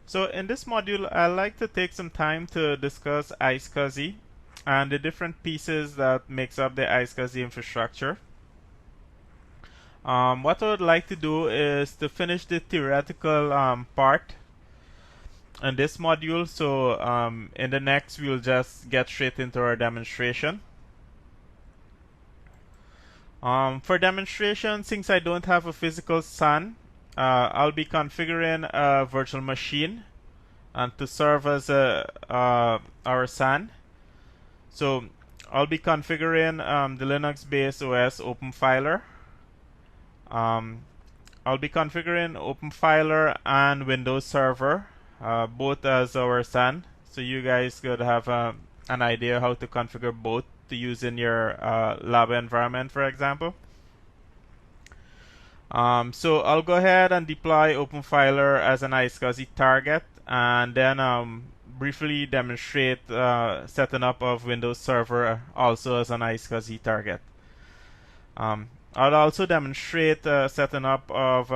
So in this module, I'd like to take some time to discuss iSCSI and the different pieces that makes up the iSCSI infrastructure. What I would like to do is to finish the theoretical part in this module. So in the next, we'll just get straight into our demonstration. For demonstration, since I don't have a physical SAN, I'll be configuring a virtual machine and to serve as our SAN. So I'll be configuring the Linux-based OS OpenFiler. I'll be configuring OpenFiler and Windows Server, both as our SAN. So you guys could have an idea how to configure both to use in your lab environment, for example. So I'll go ahead and deploy OpenFiler as an iSCSI target, and then briefly demonstrate setting up of Windows Server also as an iSCSI target. I'll also demonstrate setting up of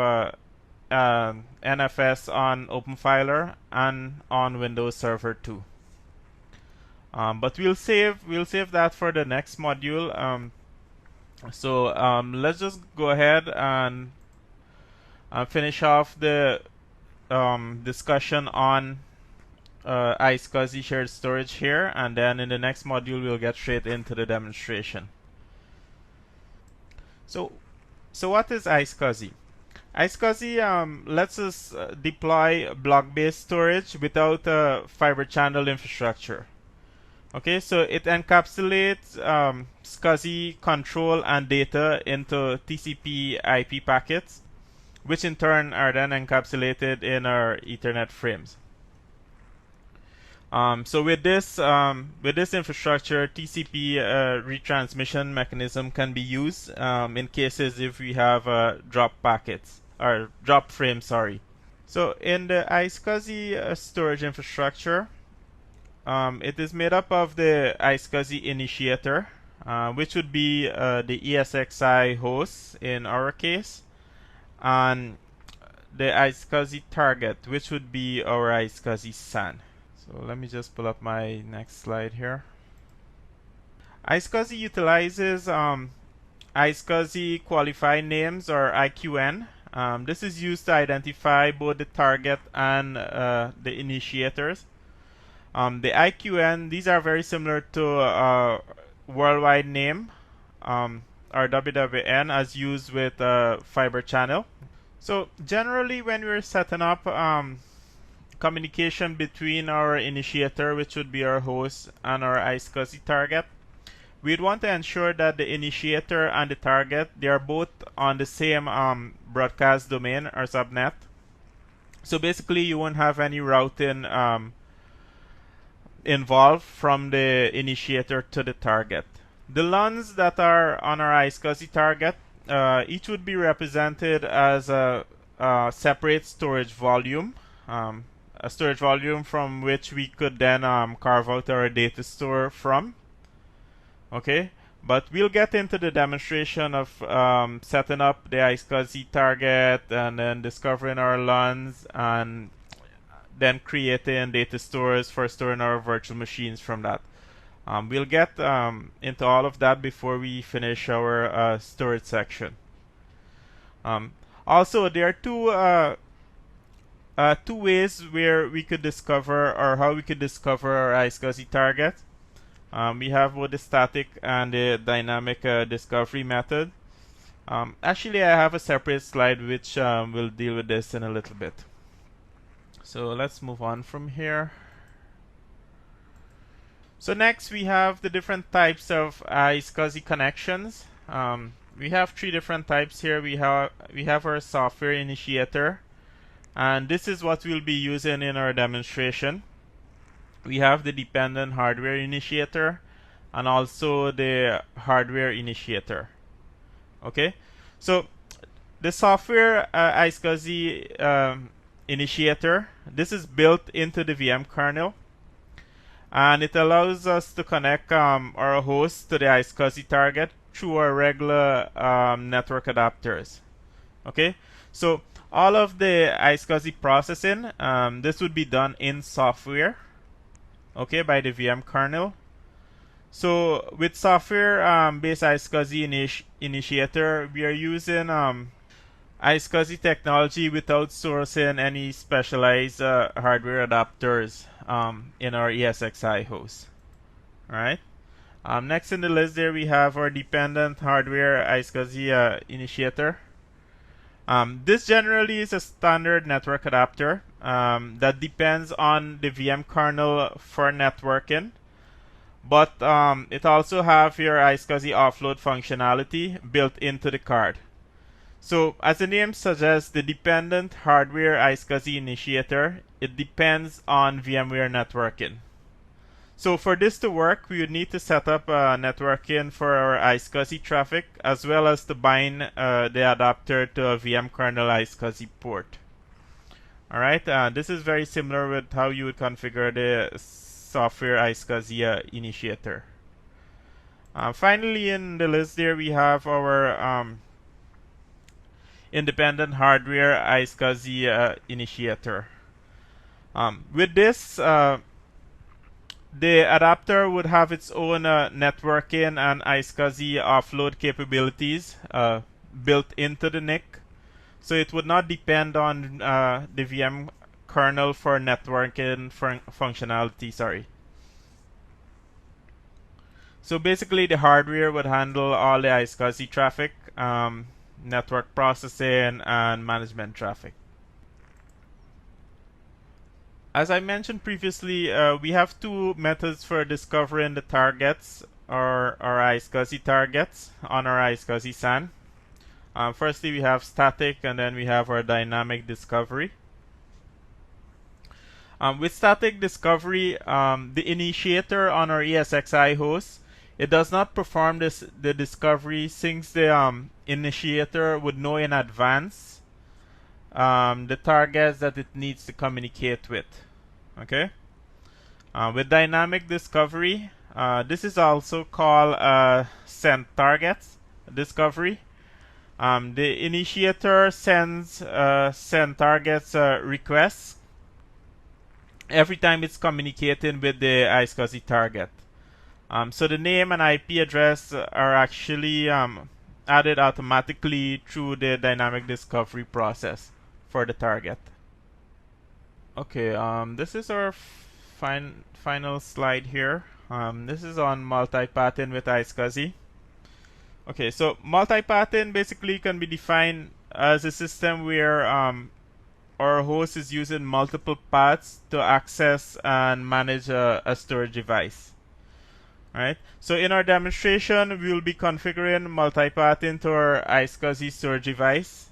NFS on OpenFiler and on Windows Server too. But we'll save that for the next module. So let's just go ahead and finish off the discussion on iSCSI shared storage here, and then in the next module we'll get straight into the demonstration. So what is iSCSI? iSCSI lets us deploy block-based storage without a fiber channel infrastructure. Okay, so it encapsulates SCSI control and data into TCP/IP packets, which in turn are then encapsulated in our Ethernet frames. So with this infrastructure, TCP retransmission mechanism can be used in cases if we have drop packets or drop frames. Sorry. So in the iSCSI storage infrastructure, it is made up of the iSCSI initiator, which would be the ESXi host in our case, and the iSCSI target, which would be our iSCSI SAN. So let me just pull up my next slide here. iSCSI utilizes iSCSI qualified names, or IQN. This is used to identify both the target and the initiators. The IQN, these are very similar to worldwide name, or WWN, as used with fiber channel. So generally when we're setting up communication between our initiator, which would be our host, and our iSCSI target, we'd want to ensure that the initiator and the target, they are both on the same broadcast domain or subnet. So basically you won't have any routing involved from the initiator to the target. The LUNs that are on our iSCSI target, each would be represented as a separate storage volume, a storage volume from which we could then carve out our data store from. Okay, but we'll get into the demonstration of setting up the iSCSI target and then discovering our LUNs and then creating data stores for storing our virtual machines from that. We'll get into all of that before we finish our storage section. Also, there are two ways where we could discover, or how we could discover, our iSCSI target. We have both the static and the dynamic discovery method. Actually, I have a separate slide which will deal with this in a little bit. So let's move on from here. So next we have the different types of iSCSI connections. We have three different types here. We have our software initiator, and this is what we'll be using in our demonstration. We have the dependent hardware initiator and also the hardware initiator. Okay, so the software iSCSI initiator, this is built into the VM kernel, and it allows us to connect our host to the iSCSI target through our regular network adapters. Okay, so all of the iSCSI processing, this would be done in software, okay, by the VM kernel. So with software based iSCSI initiator, we are using iSCSI technology without sourcing any specialized hardware adapters in our ESXi host. All right. Next in the list there we have our dependent hardware iSCSI initiator. This generally is a standard network adapter that depends on the VM kernel for networking, but it also have your iSCSI offload functionality built into the card. So as the name suggests, the dependent hardware iSCSI initiator, it depends on VMware networking. So for this to work, we would need to set up networking for our iSCSI traffic, as well as to bind the adapter to a VM kernel iSCSI port. Alright, this is very similar with how you would configure the software iSCSI initiator. Finally, in the list there, we have our independent hardware iSCSI initiator. With this, the adapter would have its own networking and iSCSI offload capabilities built into the NIC. So it would not depend on the VM kernel for networking functionality, sorry. So basically the hardware would handle all the iSCSI traffic, network processing, and management traffic. As I mentioned previously, we have two methods for discovering the targets or our iSCSI targets on our iSCSI SAN. Firstly, we have static, and then we have our dynamic discovery. With static discovery, the initiator on our ESXi host, it does not perform the discovery, since the initiator would know in advance the targets that it needs to communicate with. Okay. With dynamic discovery, this is also called send targets discovery. The initiator sends send targets requests every time it's communicating with the iSCSI target. So the name and IP address are actually added automatically through the dynamic discovery process for the target. Okay, this is our final slide here. This is on multipathing with iSCSI. Okay, so multipathing basically can be defined as a system where our host is using multiple paths to access and manage a storage device. Alright, so in our demonstration, we will be configuring multipathing to our iSCSI storage device.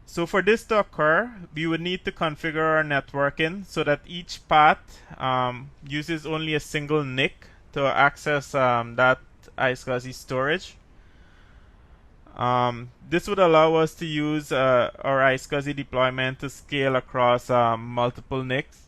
So for this to occur, we would need to configure our networking so that each path uses only a single NIC to access that iSCSI storage. This would allow us to use our iSCSI deployment to scale across multiple NICs.